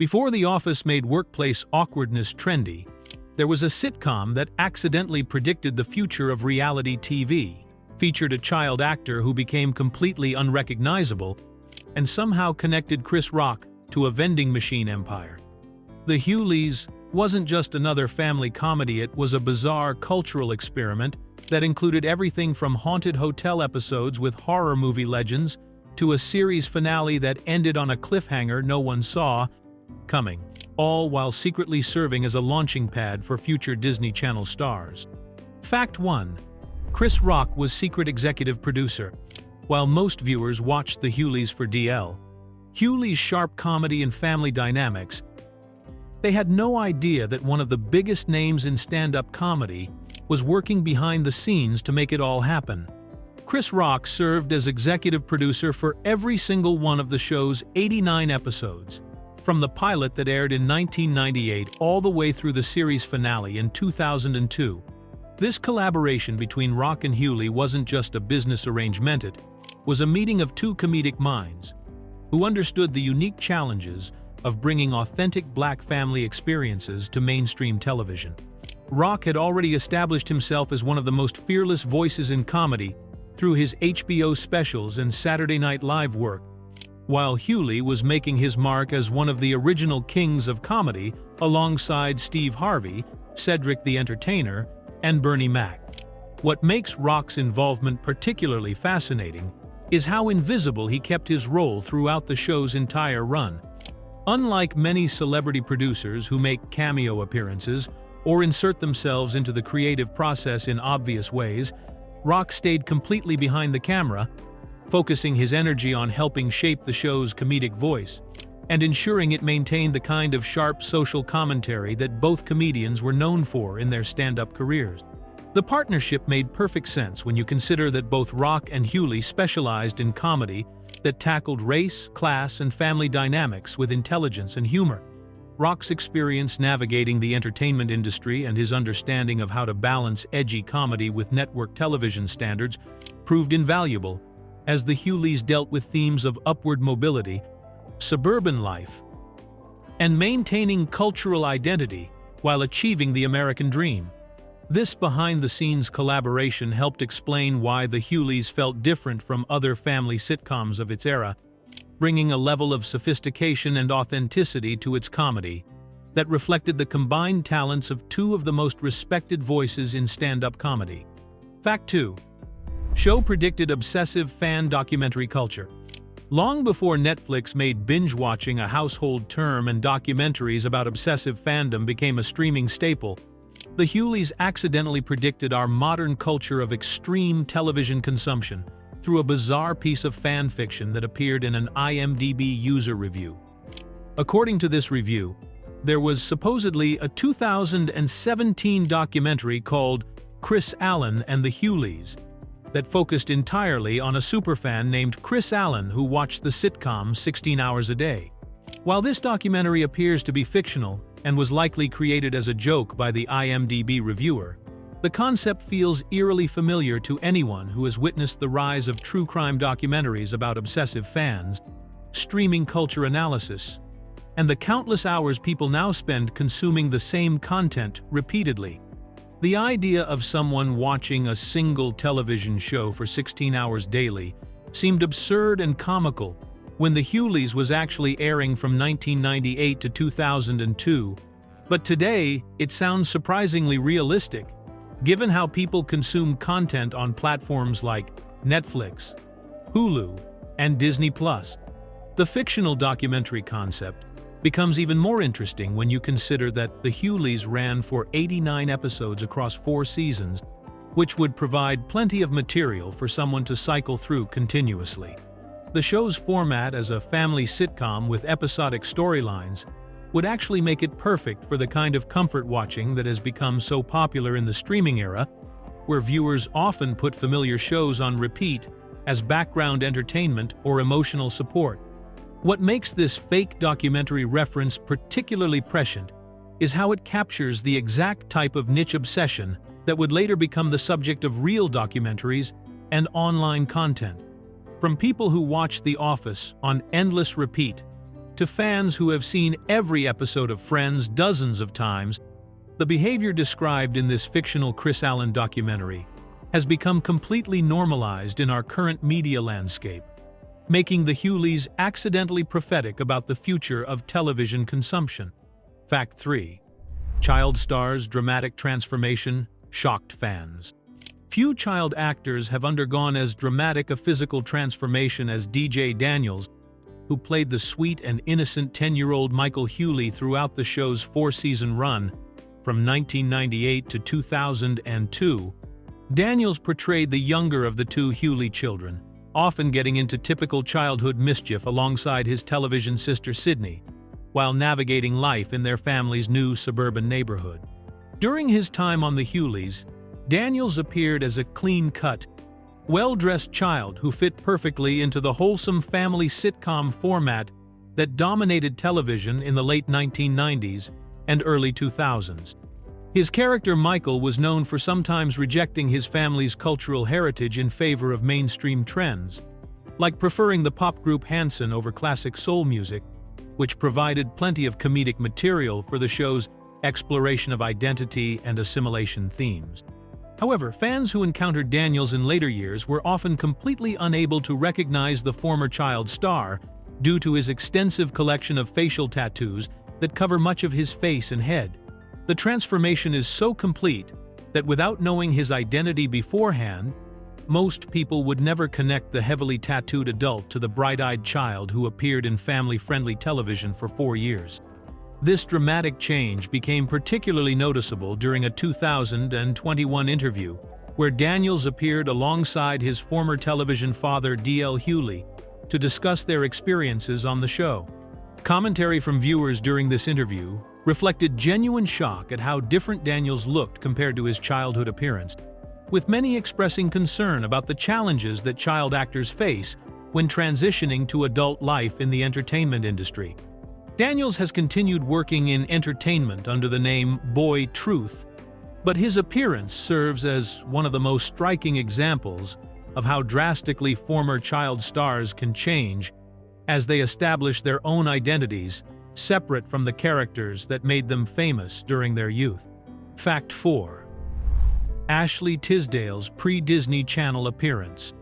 Before The Office made workplace awkwardness trendy, there was a sitcom that accidentally predicted the future of reality TV, featured a child actor who became completely unrecognizable, and somehow connected Chris Rock to a vending machine empire. The Hughleys wasn't just another family comedy, it was a bizarre cultural experiment that included everything from haunted hotel episodes with horror movie legends to a series finale that ended on a cliffhanger no one saw coming, all while secretly serving as a launching pad for future Disney Channel stars. Fact 1. Chris Rock was secret executive producer. While most viewers watched the Hughleys for DL, Hughleys' sharp comedy and family dynamics, they had no idea that one of the biggest names in stand-up comedy was working behind the scenes to make it all happen. Chris Rock served as executive producer for every single one of the show's 89 episodes, from the pilot that aired in 1998 all the way through the series finale in 2002. This collaboration between Rock and Hughleys wasn't just a business arrangement, it was a meeting of two comedic minds who understood the unique challenges of bringing authentic Black family experiences to mainstream television. Rock had already established himself as one of the most fearless voices in comedy through his HBO specials and Saturday Night Live work, while Hughleys was making his mark as one of the original kings of comedy alongside Steve Harvey, Cedric the Entertainer, and Bernie Mac. What makes Rock's involvement particularly fascinating is how invisible he kept his role throughout the show's entire run. Unlike many celebrity producers who make cameo appearances or insert themselves into the creative process in obvious ways, Rock stayed completely behind the camera, focusing his energy on helping shape the show's comedic voice and ensuring it maintained the kind of sharp social commentary that both comedians were known for in their stand-up careers. The partnership made perfect sense when you consider that both Rock and Hughleys specialized in comedy that tackled race, class, and family dynamics with intelligence and humor. Rock's experience navigating the entertainment industry and his understanding of how to balance edgy comedy with network television standards proved invaluable as the Hughleys dealt with themes of upward mobility, suburban life, and maintaining cultural identity while achieving the American dream. This behind-the-scenes collaboration helped explain why the Hughleys felt different from other family sitcoms of its era, bringing a level of sophistication and authenticity to its comedy that reflected the combined talents of two of the most respected voices in stand-up comedy. Fact 2. Show predicted obsessive fan documentary culture. Long before Netflix made binge-watching a household term and documentaries about obsessive fandom became a streaming staple, the Hughleys accidentally predicted our modern culture of extreme television consumption through a bizarre piece of fan fiction that appeared in an IMDb user review. According to this review, there was supposedly a 2017 documentary called Chris Allen and the Hughleys that focused entirely on a superfan named Chris Allen who watched the sitcom 16 hours a day. While this documentary appears to be fictional and was likely created as a joke by the IMDb reviewer, the concept feels eerily familiar to anyone who has witnessed the rise of true crime documentaries about obsessive fans, streaming culture analysis, and the countless hours people now spend consuming the same content repeatedly. The idea of someone watching a single television show for 16 hours daily seemed absurd and comical when the Hughleys was actually airing from 1998 to 2002, but today it sounds surprisingly realistic, given how people consume content on platforms like Netflix, Hulu, and Disney+. The fictional documentary concept becomes even more interesting when you consider that the Hughleys ran for 89 episodes across 4 seasons, which would provide plenty of material for someone to cycle through continuously. The show's format as a family sitcom with episodic storylines would actually make it perfect for the kind of comfort watching that has become so popular in the streaming era, where viewers often put familiar shows on repeat as background entertainment or emotional support. What makes this fake documentary reference particularly prescient is how it captures the exact type of niche obsession that would later become the subject of real documentaries and online content. From people who watch The Office on endless repeat, To fans who have seen every episode of Friends dozens of times, the behavior described in this fictional Chris Allen documentary has become completely normalized in our current media landscape, making the Hughleys accidentally prophetic about the future of television consumption. Fact 3. Child stars' dramatic transformation shocked fans. Few child actors have undergone as dramatic a physical transformation as DJ Daniels, who played the sweet and innocent 10-year-old Michael Hughleys throughout the show's 4-season run, from 1998 to 2002. Daniels portrayed the younger of the two Hughleys children, often getting into typical childhood mischief alongside his television sister Sydney, while navigating life in their family's new suburban neighborhood. During his time on the Hughleys, Daniels appeared as a clean-cut, well-dressed child who fit perfectly into the wholesome family sitcom format that dominated television in the late 1990s and early 2000s. His character Michael was known for sometimes rejecting his family's cultural heritage in favor of mainstream trends, like preferring the pop group Hanson over classic soul music, which provided plenty of comedic material for the show's exploration of identity and assimilation themes. However, fans who encountered Daniels in later years were often completely unable to recognize the former child star due to his extensive collection of facial tattoos that cover much of his face and head. The transformation is so complete that without knowing his identity beforehand, most people would never connect the heavily tattooed adult to the bright-eyed child who appeared in family-friendly television for 4 years. This dramatic change became particularly noticeable during a 2021 interview, where Daniels appeared alongside his former television father D.L. Hughleys to discuss their experiences on the show. Commentary from viewers during this interview reflected genuine shock at how different Daniels looked compared to his childhood appearance, with many expressing concern about the challenges that child actors face when transitioning to adult life in the entertainment industry. Daniels has continued working in entertainment under the name Boy Truth, but his appearance serves as one of the most striking examples of how drastically former child stars can change as they establish their own identities separate from the characters that made them famous during their youth. Fact 4. Ashley Tisdale's pre-Disney Channel appearance.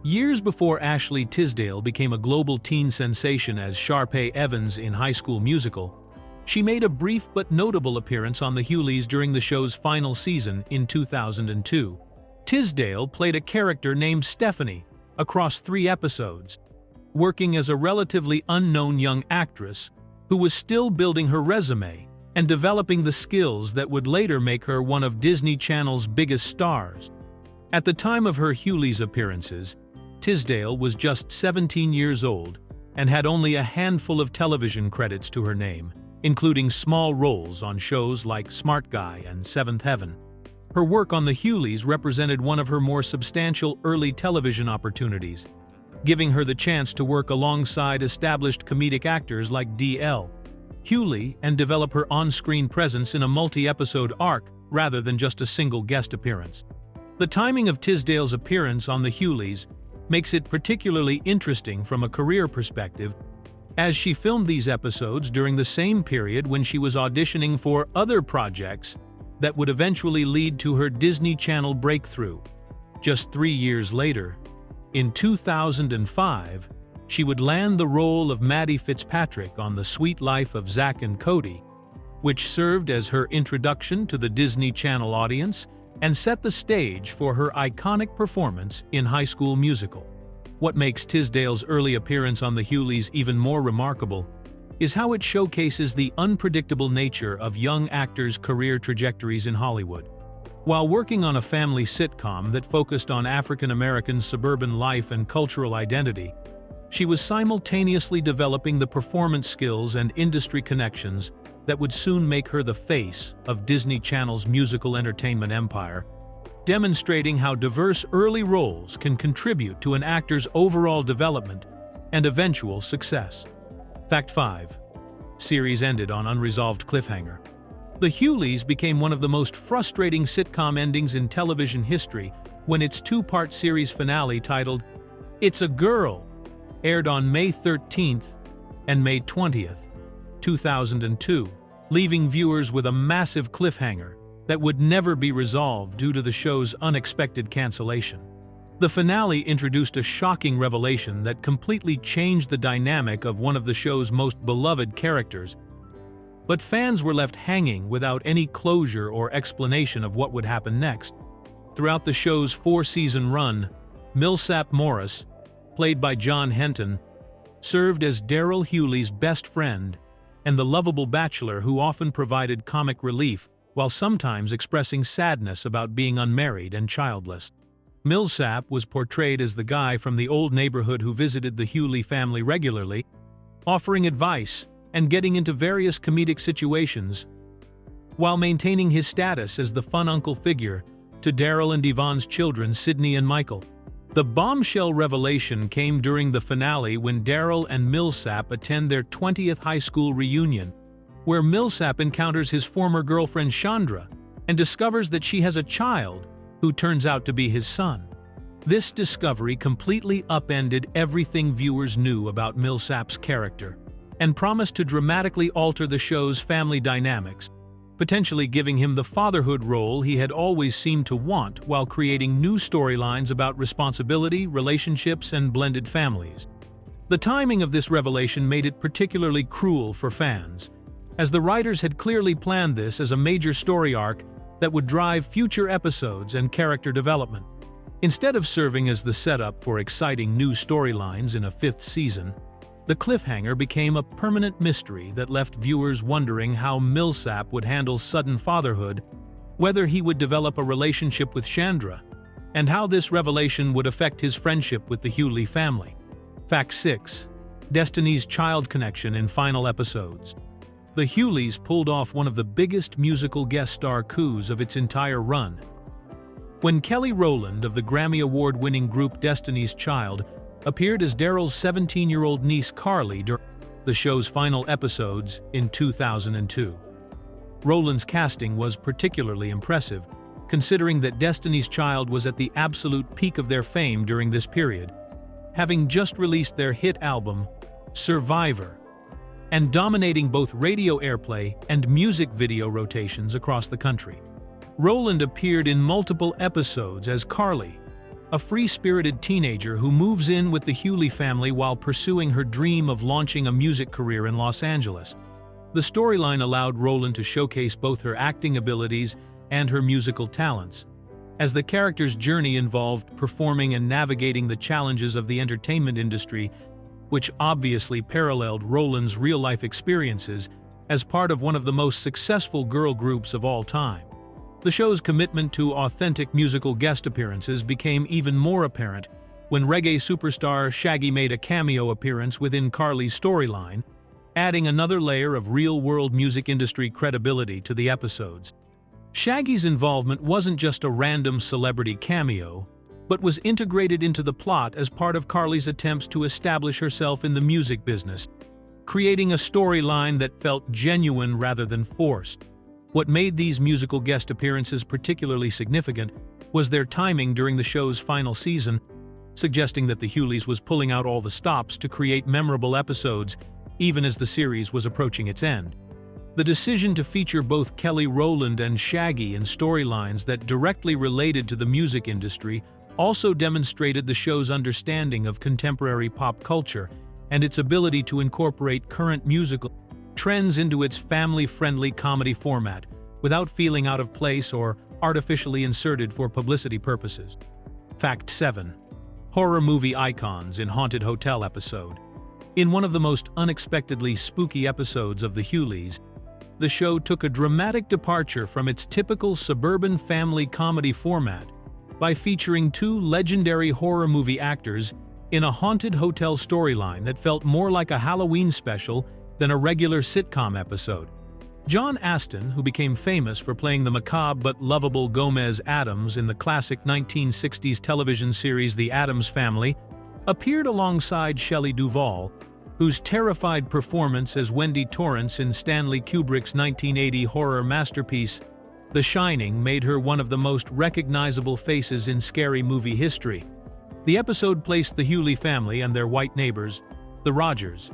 Years before Ashley Tisdale became a global teen sensation as Sharpay Evans in High School Musical, she made a brief but notable appearance on the Hughleys during the show's final season in 2002. Tisdale played a character named Stephanie across 3 episodes, working as a relatively unknown young actress who was still building her resume and developing the skills that would later make her one of Disney Channel's biggest stars. At the time of her Hughleys appearances, Tisdale was just 17 years old and had only a handful of television credits to her name, including small roles on shows like Smart Guy and Seventh Heaven. Her work on the Hughleys represented one of her more substantial early television opportunities, giving her the chance to work alongside established comedic actors like D.L. Hughleys and develop her on-screen presence in a multi-episode arc rather than just a single guest appearance. The timing of Tisdale's appearance on the Hughleys makes it particularly interesting from a career perspective, as she filmed these episodes during the same period when she was auditioning for other projects that would eventually lead to her Disney Channel breakthrough. Just 3 years later, in 2005, she would land the role of Maddie Fitzpatrick on The Sweet Life of Zack and Cody, which served as her introduction to the Disney Channel audience and set the stage for her iconic performance in High School Musical. What makes Tisdale's early appearance on the Hughleys even more remarkable is how it showcases the unpredictable nature of young actors' career trajectories in Hollywood. While working on a family sitcom that focused on African-American suburban life and cultural identity, she was simultaneously developing the performance skills and industry connections that would soon make her the face of Disney Channel's musical entertainment empire, demonstrating how diverse early roles can contribute to an actor's overall development and eventual success. Fact 5. Series ended on unresolved cliffhanger. The Hughleys became one of the most frustrating sitcom endings in television history when its 2-part series finale titled It's a Girl aired on May 13th and May 20th, 2002, leaving viewers with a massive cliffhanger that would never be resolved due to the show's unexpected cancellation. The finale introduced a shocking revelation that completely changed the dynamic of one of the show's most beloved characters, but fans were left hanging without any closure or explanation of what would happen next. Throughout the show's 4-season run, Millsap Morris, played by John Henton, served as Daryl Hughleys' best friend and the lovable bachelor who often provided comic relief while sometimes expressing sadness about being unmarried and childless. Millsap was portrayed as the guy from the old neighborhood who visited the Hughleys family regularly, offering advice and getting into various comedic situations, while maintaining his status as the fun uncle figure to Daryl and Yvonne's children, Sydney and Michael. The bombshell revelation came during the finale when Daryl and Millsap attend their 20th high school reunion, where Millsap encounters his former girlfriend Chandra and discovers that she has a child who turns out to be his son. This discovery completely upended everything viewers knew about Millsap's character and promised to dramatically alter the show's family dynamics, potentially giving him the fatherhood role he had always seemed to want while creating new storylines about responsibility, relationships, and blended families. The timing of this revelation made it particularly cruel for fans, as the writers had clearly planned this as a major story arc that would drive future episodes and character development. Instead of serving as the setup for exciting new storylines in a 5th season, the cliffhanger became a permanent mystery that left viewers wondering how Millsap would handle sudden fatherhood, whether he would develop a relationship with Chandra, and how this revelation would affect his friendship with the Hughleys family. Fact 6. Destiny's Child connection in final episodes. The Hughleys pulled off one of the biggest musical guest star coups of its entire run. When Kelly Rowland of the Grammy Award-winning group Destiny's Child appeared as Daryl's 17-year-old niece Carly during the show's final episodes in 2002. Rowland's casting was particularly impressive, considering that Destiny's Child was at the absolute peak of their fame during this period, having just released their hit album, Survivor, and dominating both radio airplay and music video rotations across the country. Rowland appeared in multiple episodes as Carly, a free-spirited teenager who moves in with the Hughleys family while pursuing her dream of launching a music career in Los Angeles. The storyline allowed Rowland to showcase both her acting abilities and her musical talents, as the character's journey involved performing and navigating the challenges of the entertainment industry, which obviously paralleled Rowland's real-life experiences as part of one of the most successful girl groups of all time. The show's commitment to authentic musical guest appearances became even more apparent when reggae superstar Shaggy made a cameo appearance within Carly's storyline, adding another layer of real-world music industry credibility to the episodes. Shaggy's involvement wasn't just a random celebrity cameo, but was integrated into the plot as part of Carly's attempts to establish herself in the music business, creating a storyline that felt genuine rather than forced. What made these musical guest appearances particularly significant was their timing during the show's final season, suggesting that the Hughleys was pulling out all the stops to create memorable episodes even as the series was approaching its end. The decision to feature both Kelly Rowland and Shaggy in storylines that directly related to the music industry also demonstrated the show's understanding of contemporary pop culture and its ability to incorporate current musical trends into its family-friendly comedy format without feeling out of place or artificially inserted for publicity purposes. Fact 7. Horror movie icons in haunted hotel episode. In one of the most unexpectedly spooky episodes of the Hughleys, the show took a dramatic departure from its typical suburban family comedy format by featuring 2 legendary horror movie actors in a haunted hotel storyline that felt more like a Halloween special than a regular sitcom episode. John Astin, who became famous for playing the macabre but lovable Gomez Addams in the classic 1960s television series The Addams Family, appeared alongside Shelley Duvall, whose terrified performance as Wendy Torrance in Stanley Kubrick's 1980 horror masterpiece, The Shining, made her one of the most recognizable faces in scary movie history. The episode placed the Hughleys family and their white neighbors, the Rogers,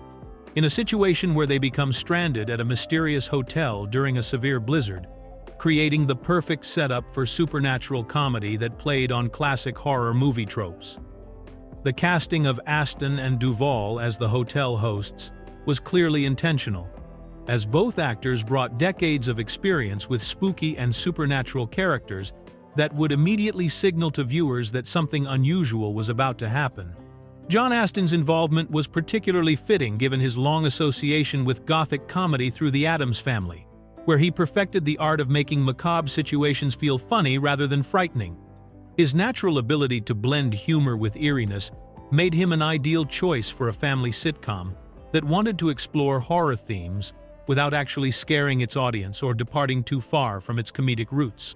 in a situation where they become stranded at a mysterious hotel during a severe blizzard, creating the perfect setup for supernatural comedy that played on classic horror movie tropes. The casting of Aston and Duvall as the hotel hosts was clearly intentional, as both actors brought decades of experience with spooky and supernatural characters that would immediately signal to viewers that something unusual was about to happen. John Aston's involvement was particularly fitting given his long association with Gothic comedy through The Addams Family, where he perfected the art of making macabre situations feel funny rather than frightening. His natural ability to blend humor with eeriness made him an ideal choice for a family sitcom that wanted to explore horror themes without actually scaring its audience or departing too far from its comedic roots.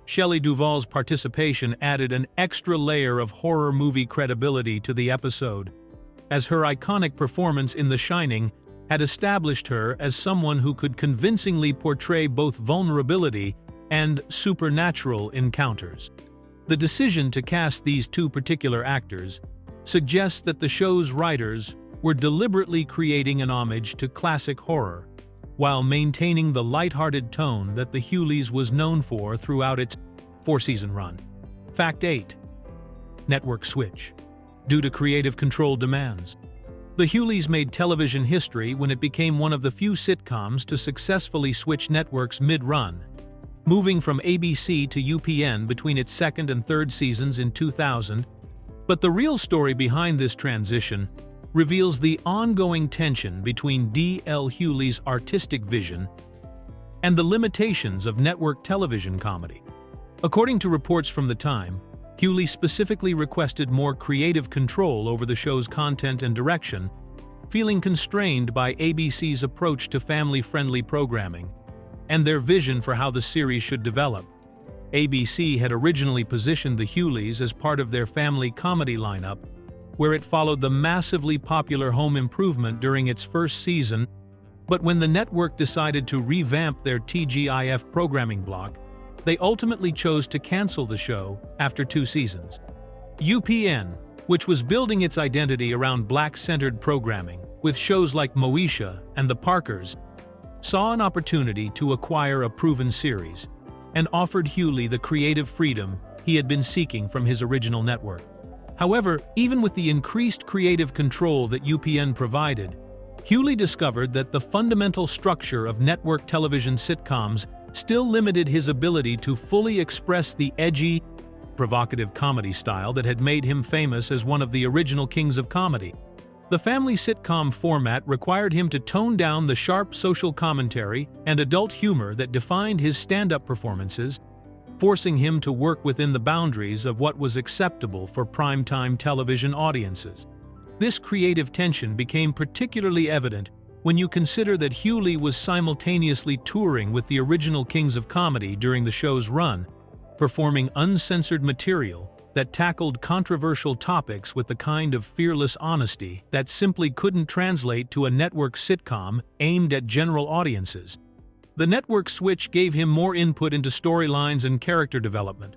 Shelley Duvall's participation added an extra layer of horror movie credibility to the episode, as her iconic performance in The Shining had established her as someone who could convincingly portray both vulnerability and supernatural encounters. The decision to cast these two particular actors suggests that the show's writers were deliberately creating an homage to classic horror, while maintaining the lighthearted tone that the Hughleys was known for throughout its four-season run. Fact 8. Network switch. Due to creative control demands, the Hughleys made television history when it became one of the few sitcoms to successfully switch networks mid-run, moving from ABC to UPN between its second and third seasons in 2000. But the real story behind this transition reveals the ongoing tension between D.L. Hughleys' artistic vision and the limitations of network television comedy. According to reports from the time, Hughleys specifically requested more creative control over the show's content and direction, feeling constrained by ABC's approach to family-friendly programming and their vision for how the series should develop. ABC had originally positioned the Hughleys as part of their family comedy lineup, where it followed the massively popular Home Improvement during its first season, but when the network decided to revamp their TGIF programming block, they ultimately chose to cancel the show after 2 seasons. UPN, which was building its identity around Black-centered programming, with shows like Moesha and The Parkers, saw an opportunity to acquire a proven series, and offered Hughleys the creative freedom he had been seeking from his original network. However, even with the increased creative control that UPN provided, Hughleys discovered that the fundamental structure of network television sitcoms still limited his ability to fully express the edgy, provocative comedy style that had made him famous as one of the original kings of comedy. The family sitcom format required him to tone down the sharp social commentary and adult humor that defined his stand-up performances, forcing him to work within the boundaries of what was acceptable for primetime television audiences. This creative tension became particularly evident when you consider that Hughleys was simultaneously touring with the original Kings of Comedy during the show's run, performing uncensored material that tackled controversial topics with the kind of fearless honesty that simply couldn't translate to a network sitcom aimed at general audiences. The network switch gave him more input into storylines and character development,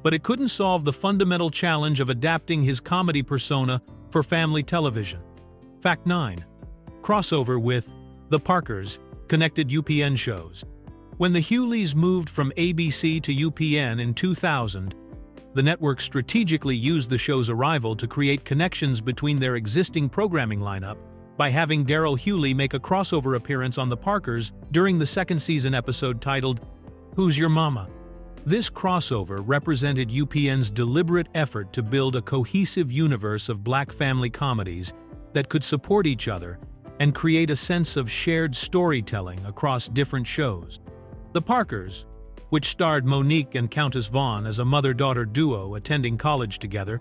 but it couldn't solve the fundamental challenge of adapting his comedy persona for family television. Fact 9. Crossover with The Parkers connected UPN shows. When the Hughleys moved from ABC to UPN in 2000, the network strategically used the show's arrival to create connections between their existing programming lineup by having Daryl Hughleys make a crossover appearance on The Parkers during the second season episode titled, Who's Your Mama? This crossover represented UPN's deliberate effort to build a cohesive universe of Black family comedies that could support each other and create a sense of shared storytelling across different shows. The Parkers, which starred Monique and Countess Vaughn as a mother-daughter duo attending college together,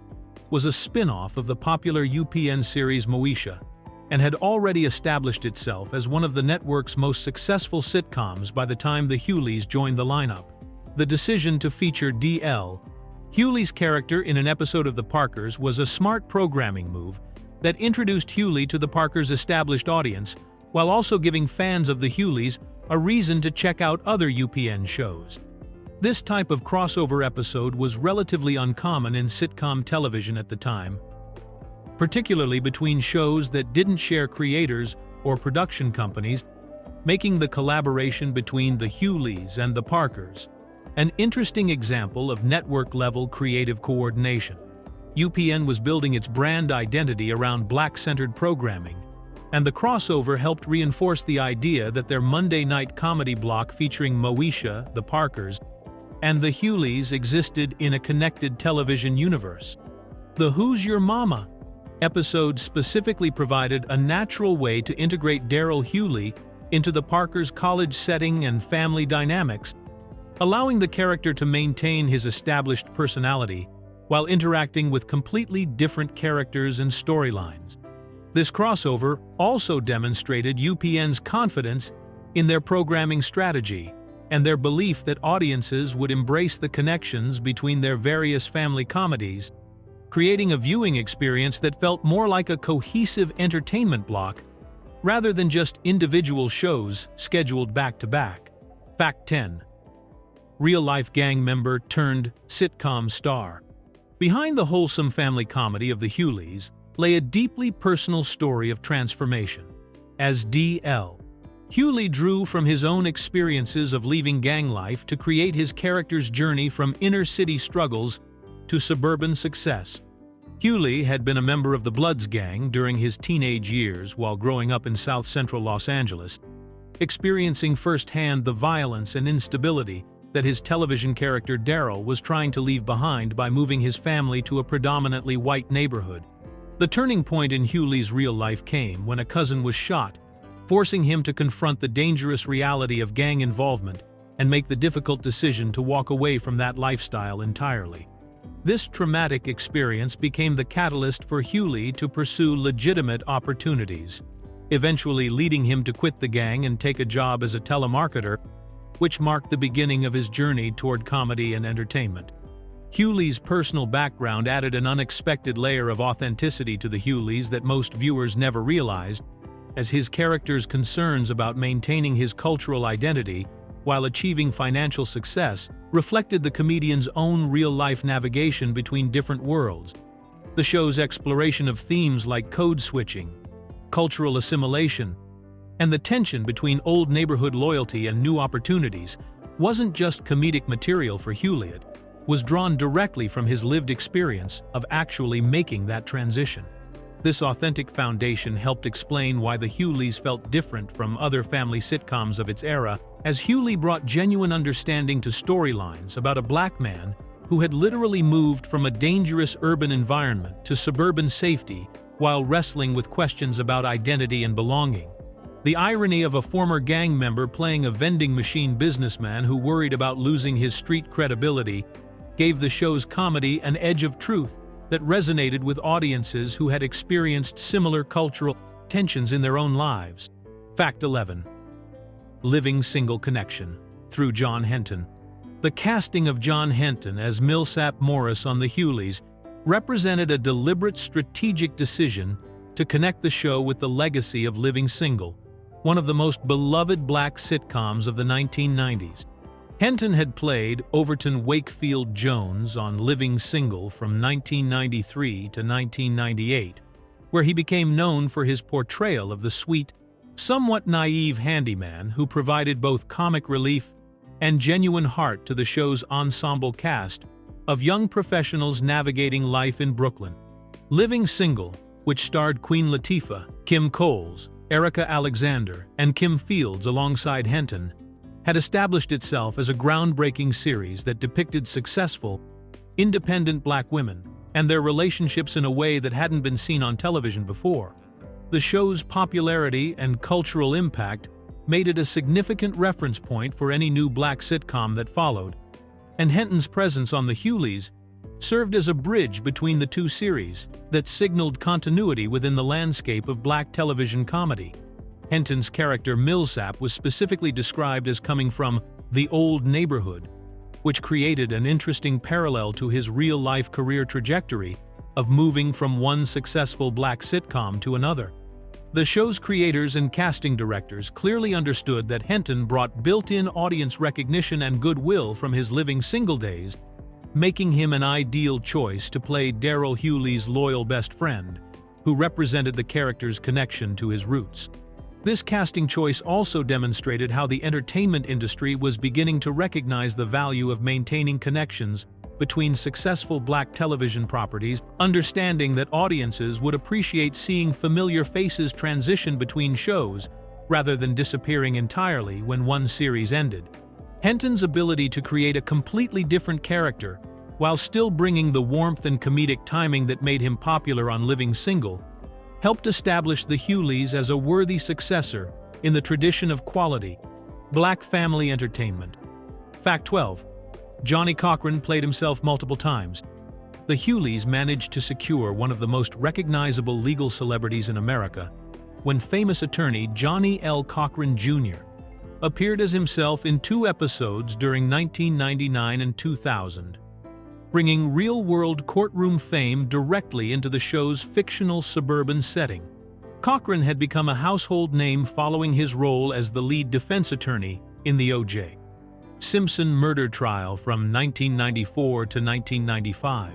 was a spin-off of the popular UPN series Moesha, and had already established itself as one of the network's most successful sitcoms by the time the Hughleys joined the lineup. The decision to feature D.L. Hughleys' character in an episode of The Parkers was a smart programming move that introduced Hughleys to the Parkers' established audience, while also giving fans of the Hughleys a reason to check out other UPN shows. This type of crossover episode was relatively uncommon in sitcom television at the time, particularly between shows that didn't share creators or production companies, making the collaboration between the Hughleys and the Parkers an interesting example of network-level creative coordination. UPN was building its brand identity around Black-centered programming, and the crossover helped reinforce the idea that their Monday night comedy block featuring Moesha, the Parkers, and the Hughleys existed in a connected television universe. The Who's Your Mama episode specifically provided a natural way to integrate Daryl Hughleys into the Parkers' college setting and family dynamics, allowing the character to maintain his established personality while interacting with completely different characters and storylines. This crossover also demonstrated UPN's confidence in their programming strategy and their belief that audiences would embrace the connections between their various family comedies, creating a viewing experience that felt more like a cohesive entertainment block rather than just individual shows scheduled back-to-back. Fact 10. Real-life gang member turned sitcom star. Behind the wholesome family comedy of the Hughleys lay a deeply personal story of transformation. As D.L. Hughleys drew from his own experiences of leaving gang life to create his character's journey from inner-city struggles to suburban success. Hughleys had been a member of the Bloods gang during his teenage years while growing up in south-central Los Angeles, experiencing firsthand the violence and instability that his television character Daryl was trying to leave behind by moving his family to a predominantly white neighborhood. The turning point in Hughleys' real life came when a cousin was shot, forcing him to confront the dangerous reality of gang involvement and make the difficult decision to walk away from that lifestyle entirely. This traumatic experience became the catalyst for Hughleys to pursue legitimate opportunities, eventually leading him to quit the gang and take a job as a telemarketer, which marked the beginning of his journey toward comedy and entertainment. Hughleys' personal background added an unexpected layer of authenticity to the Hughleys that most viewers never realized, as his character's concerns about maintaining his cultural identity while achieving financial success reflected the comedian's own real-life navigation between different worlds. The show's exploration of themes like code switching, cultural assimilation, and the tension between old neighborhood loyalty and new opportunities wasn't just comedic material for Hughleys. It was drawn directly from his lived experience of actually making that transition. This authentic foundation helped explain why the Hughleys felt different from other family sitcoms of its era, as Hughleys brought genuine understanding to storylines about a black man who had literally moved from a dangerous urban environment to suburban safety while wrestling with questions about identity and belonging. The irony of a former gang member playing a vending machine businessman who worried about losing his street credibility gave the show's comedy an edge of truth that resonated with audiences who had experienced similar cultural tensions in their own lives. Fact 11. Living single connection through John Henton. The casting of John Henton as Millsap Morris on the Hughleys represented a deliberate strategic decision to connect the show with the legacy of Living Single, one of the most beloved black sitcoms of the 1990s. Henton had played Overton Wakefield Jones on Living Single from 1993 to 1998, where he became known for his portrayal of the sweet, somewhat naive handyman who provided both comic relief and genuine heart to the show's ensemble cast of young professionals navigating life in Brooklyn. Living Single, which starred Queen Latifah, Kim Coles, Erica Alexander, and Kim Fields alongside Henton, had established itself as a groundbreaking series that depicted successful, independent black women and their relationships in a way that hadn't been seen on television before. The show's popularity and cultural impact made it a significant reference point for any new black sitcom that followed, and Henton's presence on the Hughleys served as a bridge between the two series that signaled continuity within the landscape of black television comedy. Henton's character Millsap was specifically described as coming from the old neighborhood, which created an interesting parallel to his real-life career trajectory of moving from one successful black sitcom to another. The show's creators and casting directors clearly understood that Henton brought built-in audience recognition and goodwill from his Living Single days, making him an ideal choice to play Daryl Hughleys' loyal best friend, who represented the character's connection to his roots. This casting choice also demonstrated how the entertainment industry was beginning to recognize the value of maintaining connections between successful Black television properties, understanding that audiences would appreciate seeing familiar faces transition between shows rather than disappearing entirely when one series ended. Henton's ability to create a completely different character, while still bringing the warmth and comedic timing that made him popular on Living Single, helped establish the Hughleys as a worthy successor in the tradition of quality Black family entertainment. Fact 12. Johnnie Cochran played himself multiple times. The Hughleys managed to secure one of the most recognizable legal celebrities in America when famous attorney Johnnie L. Cochran Jr. appeared as himself in 2 episodes during 1999 and 2000, bringing real-world courtroom fame directly into the show's fictional suburban setting. Cochran had become a household name following his role as the lead defense attorney in the O.J. Simpson murder trial from 1994 to 1995,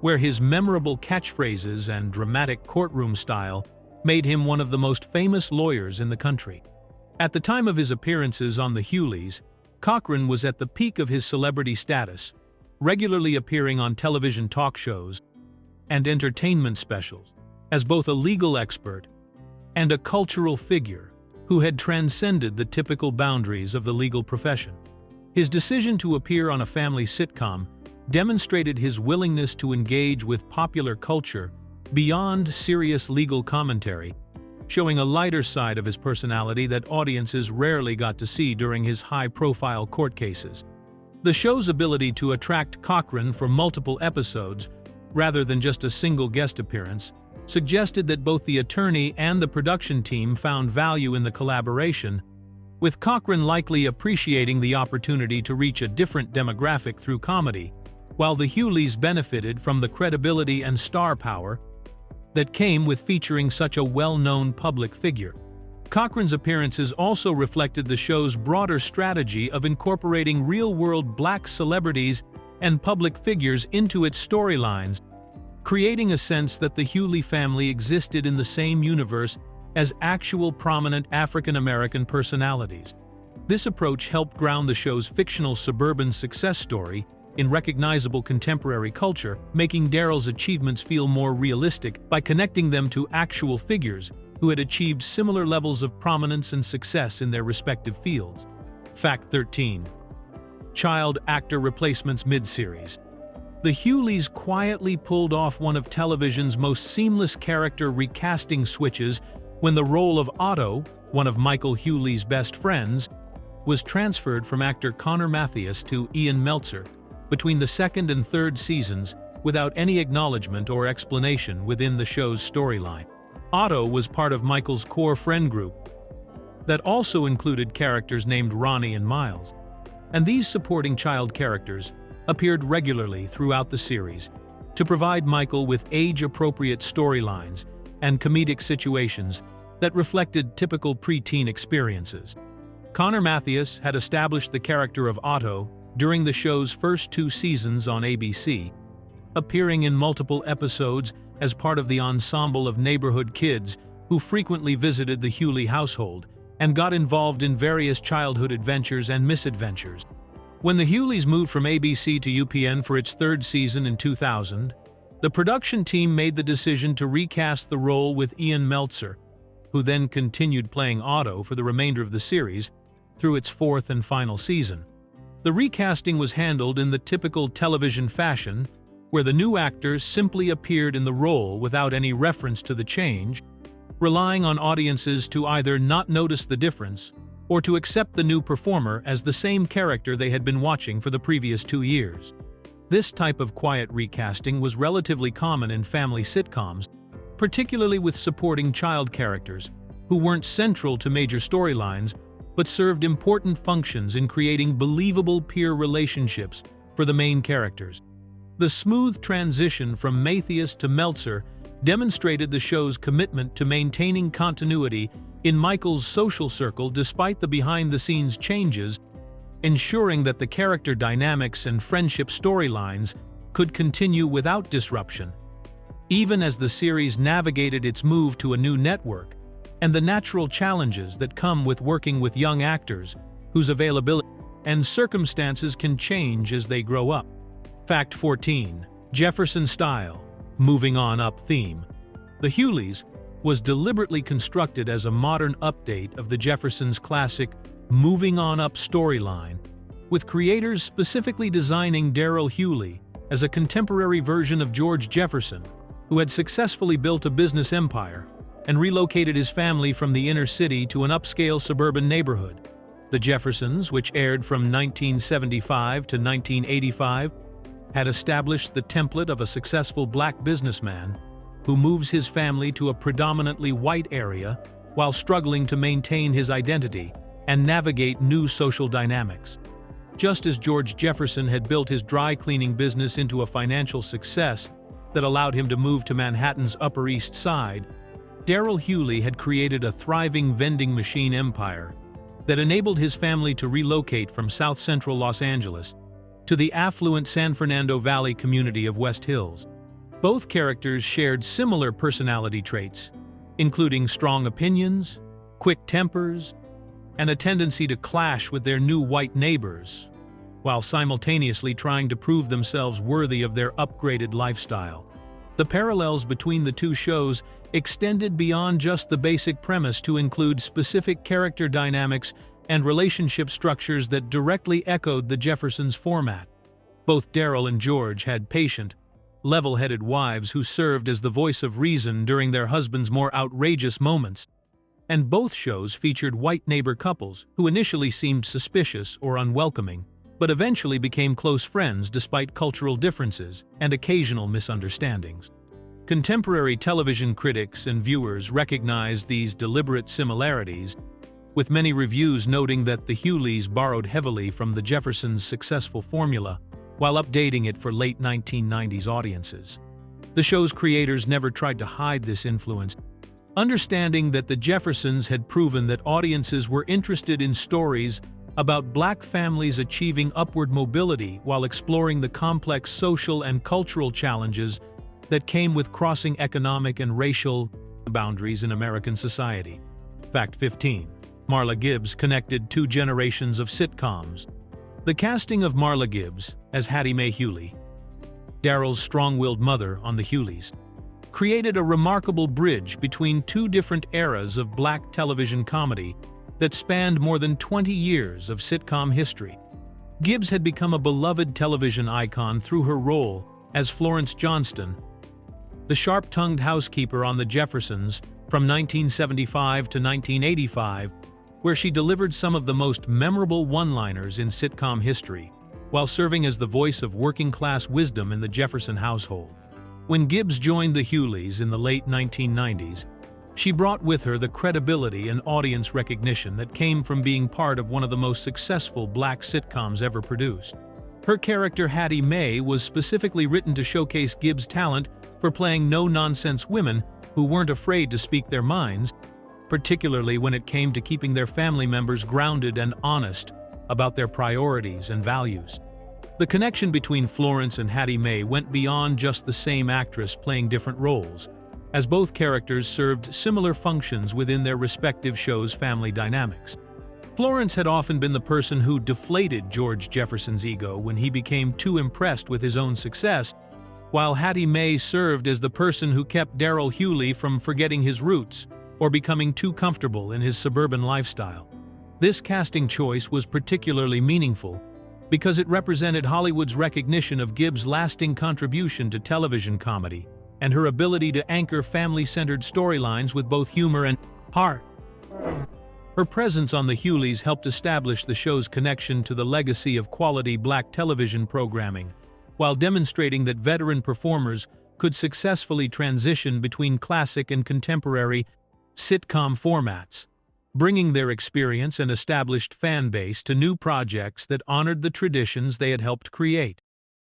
where his memorable catchphrases and dramatic courtroom style made him one of the most famous lawyers in the country. At the time of his appearances on the Hughleys, Cochran was at the peak of his celebrity status, regularly appearing on television talk shows and entertainment specials as both a legal expert and a cultural figure who had transcended the typical boundaries of the legal profession. His decision to appear on a family sitcom demonstrated his willingness to engage with popular culture beyond serious legal commentary, showing a lighter side of his personality that audiences rarely got to see during his high-profile court cases. The show's ability to attract Cochran for multiple episodes, rather than just a single guest appearance, suggested that both the attorney and the production team found value in the collaboration, with Cochran likely appreciating the opportunity to reach a different demographic through comedy, while the Hughleys benefited from the credibility and star power that came with featuring such a well-known public figure. Cochran's appearances also reflected the show's broader strategy of incorporating real-world Black celebrities and public figures into its storylines, creating a sense that the Hughleys family existed in the same universe as actual prominent African-American personalities. This approach helped ground the show's fictional suburban success story in recognizable contemporary culture, making Daryl's achievements feel more realistic by connecting them to actual figures who had achieved similar levels of prominence and success in their respective fields. Fact 13. Child actor replacements mid-series. The Hughleys quietly pulled off one of television's most seamless character recasting switches when the role of Otto, one of Michael Hughleys' best friends, was transferred from actor Connor Mathias to Ian Meltzer between the 2nd and 3rd seasons without any acknowledgement or explanation within the show's storyline. Otto was part of Michael's core friend group that also included characters named Ronnie and Miles, and these supporting child characters appeared regularly throughout the series to provide Michael with age-appropriate storylines and comedic situations that reflected typical preteen experiences. Connor Mathias had established the character of Otto during the show's first 2 seasons on ABC, appearing in multiple episodes as part of the ensemble of neighborhood kids who frequently visited the Hughleys household and got involved in various childhood adventures and misadventures. When the Hughleys moved from ABC to UPN for its 3rd season in 2000, the production team made the decision to recast the role with Ian Meltzer, who then continued playing Otto for the remainder of the series through its 4th and final season. The recasting was handled in the typical television fashion, where the new actors simply appeared in the role without any reference to the change, relying on audiences to either not notice the difference or to accept the new performer as the same character they had been watching for the previous 2 years. This type of quiet recasting was relatively common in family sitcoms, particularly with supporting child characters who weren't central to major storylines but served important functions in creating believable peer relationships for the main characters. The smooth transition from Mathias to Meltzer demonstrated the show's commitment to maintaining continuity in Michael's social circle despite the behind-the-scenes changes, ensuring that the character dynamics and friendship storylines could continue without disruption. Even as the series navigated its move to a new network, and the natural challenges that come with working with young actors whose availability and circumstances can change as they grow up. Fact 14. Jefferson style, moving on up theme. The Hughleys was deliberately constructed as a modern update of the Jeffersons' classic moving on up storyline, with creators specifically designing Darrell Hughleys as a contemporary version of George Jefferson, who had successfully built a business empire and relocated his family from the inner city to an upscale suburban neighborhood. The Jeffersons, which aired from 1975 to 1985, had established the template of a successful black businessman who moves his family to a predominantly white area while struggling to maintain his identity and navigate new social dynamics. Just as George Jefferson had built his dry cleaning business into a financial success that allowed him to move to Manhattan's Upper East Side, Darrell Hughleys had created a thriving vending machine empire that enabled his family to relocate from South Central Los Angeles to the affluent San Fernando Valley community of West Hills. Both characters shared similar personality traits, including strong opinions, quick tempers, and a tendency to clash with their new white neighbors, while simultaneously trying to prove themselves worthy of their upgraded lifestyle. The parallels between the two shows extended beyond just the basic premise to include specific character dynamics and relationship structures that directly echoed the Jeffersons' format. Both Darrell and George had patient, level-headed wives who served as the voice of reason during their husbands' more outrageous moments, and both shows featured white neighbor couples who initially seemed suspicious or unwelcoming, but eventually became close friends despite cultural differences and occasional misunderstandings. Contemporary television critics and viewers recognized these deliberate similarities, with many reviews noting that the Hughleys borrowed heavily from the Jeffersons' successful formula while updating it for late 1990s audiences. The show's creators never tried to hide this influence, understanding that the Jeffersons had proven that audiences were interested in stories about black families achieving upward mobility while exploring the complex social and cultural challenges that came with crossing economic and racial boundaries in American society. Fact 15. Marla Gibbs connected two generations of sitcoms. The casting of Marla Gibbs as Hattie Mae Hughleys, Darrell's strong-willed mother on the Hughleys, created a remarkable bridge between two different eras of black television comedy that spanned more than 20 years of sitcom history. Gibbs had become a beloved television icon through her role as Florence Johnston, the sharp-tongued housekeeper on The Jeffersons from 1975 to 1985, where she delivered some of the most memorable one-liners in sitcom history, while serving as the voice of working-class wisdom in the Jefferson household. When Gibbs joined the Hughleys in the late 1990s, she brought with her the credibility and audience recognition that came from being part of one of the most successful black sitcoms ever produced. Her character Hattie Mae was specifically written to showcase Gibbs' talent for playing no-nonsense women who weren't afraid to speak their minds, particularly when it came to keeping their family members grounded and honest about their priorities and values. The connection between Florence and Hattie Mae went beyond just the same actress playing different roles, as both characters served similar functions within their respective shows' family dynamics. Florence had often been the person who deflated George Jefferson's ego when he became too impressed with his own success, while Hattie Mae served as the person who kept Darrell Hughleys from forgetting his roots or becoming too comfortable in his suburban lifestyle. This casting choice was particularly meaningful because it represented Hollywood's recognition of Gibbs' lasting contribution to television comedy and her ability to anchor family-centered storylines with both humor and heart. Her presence on the Hughleys helped establish the show's connection to the legacy of quality black television programming, while demonstrating that veteran performers could successfully transition between classic and contemporary sitcom formats, bringing their experience and established fan base to new projects that honored the traditions they had helped create.